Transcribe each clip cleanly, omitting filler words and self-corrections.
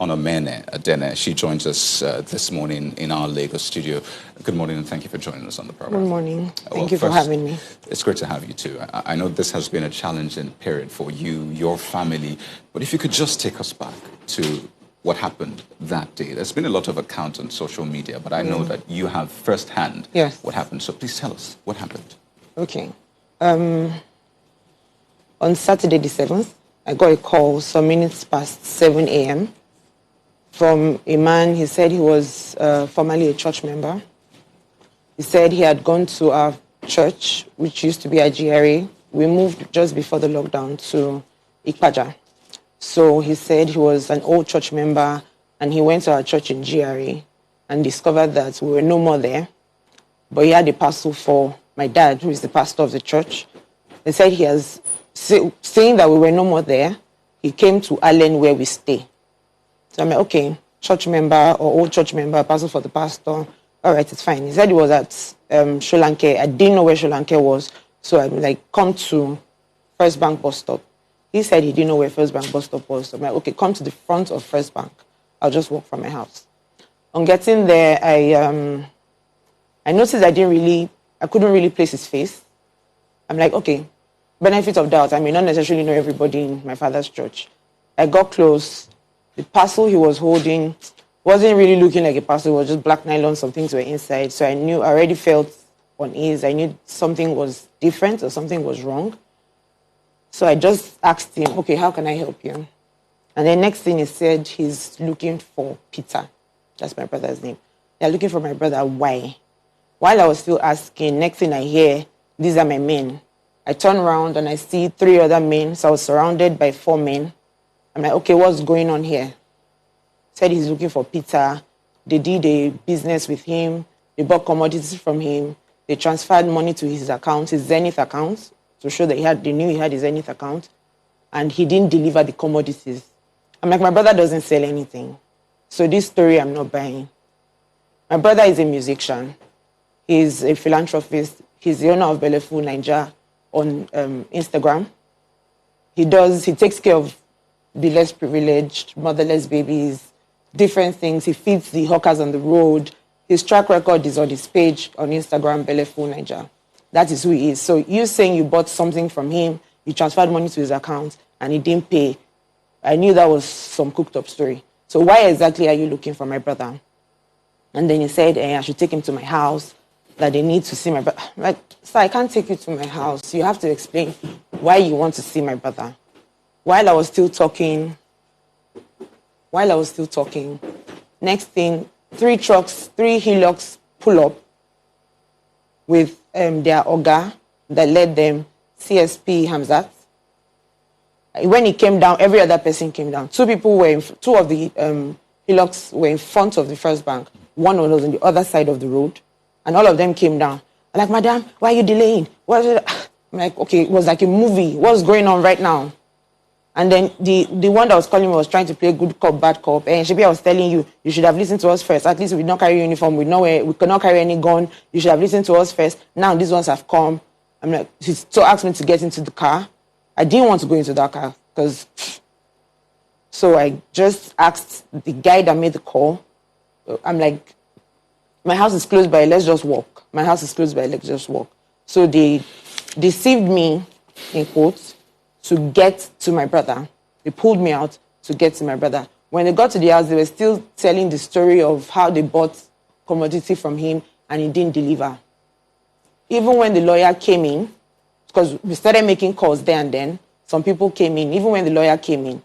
Onomene Adene. She joins us this morning in our Lagos studio. Good morning, and thank you for joining us on the program. Good morning. Thank you for having me. It's great to have you too. I know this has been a challenging period for you, your family, but if you could just take us back to what happened that day. There's been a lot of accounts on social media, but I know that you have firsthand what happened. So please tell us what happened. Okay. On Saturday the 7th, I got a call some minutes past 7 a.m. from a man. He said he was formerly a church member. He said he had gone to our church, which used to be a GRA. We moved just before the lockdown to Ikpaja. So he said he was an old church member, and he went to our church in GRA and discovered that we were no more there. But he had a parcel for my dad, who is the pastor of the church. He said he has, saying that we were no more there, he came to Allen where we stay. So I'm like, okay, church member or old church member, parcel for the pastor. All right, it's fine. He said he was at Sholanke. I didn't know where Sholanke was. So I'm like, come to First Bank bus stop. He said he didn't know where First Bank bus stop was. So I'm like, okay, come to the front of First Bank. I'll just walk from my house. On getting there, I noticed I couldn't really place his face. I'm like, okay, benefit of doubt. I may not necessarily know everybody in my father's church. I got close. The parcel he was holding wasn't really looking like a parcel. It was just black nylon. Some things were inside. So I already felt unease. I knew something was different or something was wrong. So I just asked him, okay, how can I help you? And the next thing he said, he's looking for Peter. That's my brother's name. They're looking for my brother. Why? While I was still asking, next thing I hear, these are my men. I turn around and I see 3 other men. So I was surrounded by 4 men. I'm like, okay, what's going on here? Said he's looking for Peter. They did a business with him. They bought commodities from him. They transferred money to his account, his Zenith account, to show that they knew he had his Zenith account. And he didn't deliver the commodities. I'm like, my brother doesn't sell anything. So this story I'm not buying. My brother is a musician. He's a philanthropist. He's the owner of Belefu Nigeria on Instagram. He takes care of the less privileged, motherless babies, different things. He feeds the hawkers on the road. His track record is on his page on Instagram, Belefu Nigeria. That is who he is. So you saying you bought something from him, you transferred money to his account, and he didn't pay. I knew that was some cooked up story. So why exactly are you looking for my brother? And then he said, I should take him to my house, that they need to see my brother. Like, sir, I can't take you to my house. You have to explain why you want to see my brother. While I was still talking, next thing, 3 trucks, 3 Hilux pull up with their Oga that led them, CSP Hamzat. When he came down, every other person came down. 2 of the Hilux were in front of the First Bank. 1 was on the other side of the road. And all of them came down. I'm like, madam, why are you delaying? I'm like, okay, it was like a movie. What's going on right now? And then the one that was calling me was trying to play good cop, bad cop. And Shebi, I was telling you, you should have listened to us first. At least we did not carry uniform. We could not carry any gun. You should have listened to us first. Now these ones have come. I'm like, she so asked me to get into the car. I didn't want to go into that car because... So I just asked the guy that made the call. I'm like, my house is close by, let's just walk. My house is close by, let's just walk. So they deceived me, in quotes, to get to my brother. They pulled me out to get to my brother. When they got to the house, they were still telling the story of how they bought commodity from him and he didn't deliver. Even when the lawyer came in, because we started making calls there and then, some people came in. Even when the lawyer came in,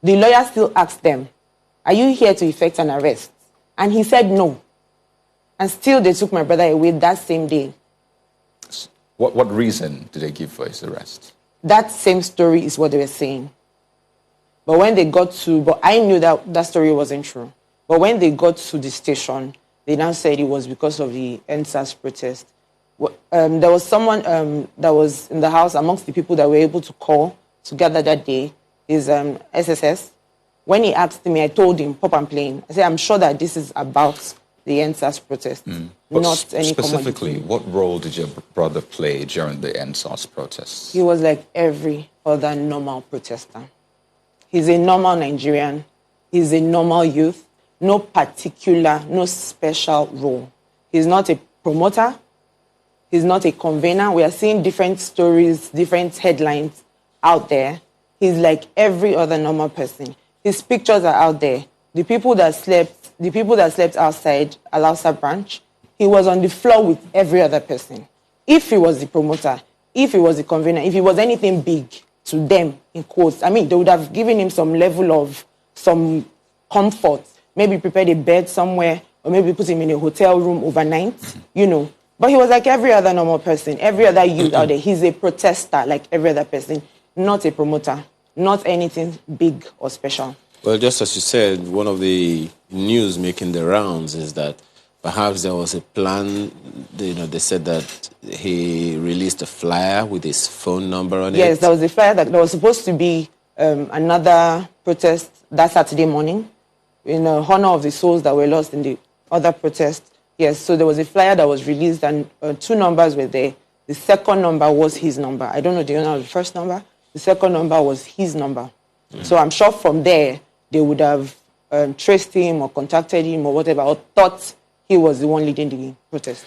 the lawyer still asked them, are you here to effect an arrest? And he said no. And still they took my brother away that same day. What reason did they give for his arrest? That same story is what they were saying. But when they got to, but I knew that story wasn't true. But when they got to the station, they now said it was because of the NSAS protest. There was someone that was in the house amongst the people that were able to call together that day, is SSS. When he asked me, I told him, pop and playing. I said, I'm sure that this is about the NSAS protest, not any specifically, commodity. what role did your brother play during the NSAS protests? He was like every other normal protester. He's a normal Nigerian. He's a normal youth, no particular, no special role. He's not a promoter. He's not a convener. We are seeing different stories, different headlines out there. He's like every other normal person. His pictures are out there. The people that slept outside Alausa branch, he was on the floor with every other person. If he was the promoter, if he was the convener, if he was anything big to them, in quotes, I mean, they would have given him some level of some comfort, maybe prepared a bed somewhere, or maybe put him in a hotel room overnight, you know. But he was like every other normal person, every other youth out there. He's a protester like every other person, not a promoter, not anything big or special. Well, just as you said, one of the news making the rounds is that perhaps there was a plan. You know, they said that he released a flyer with his phone number on it. Yes, there was a flyer that there was supposed to be another protest that Saturday morning in honor of the souls that were lost in the other protest. Yes, so there was a flyer that was released and 2 numbers were there. The second number was his number. I don't know, do you know the first number? The second number was his number. So I'm sure from there, they would have traced him or contacted him or whatever, or thought he was the one leading the protest.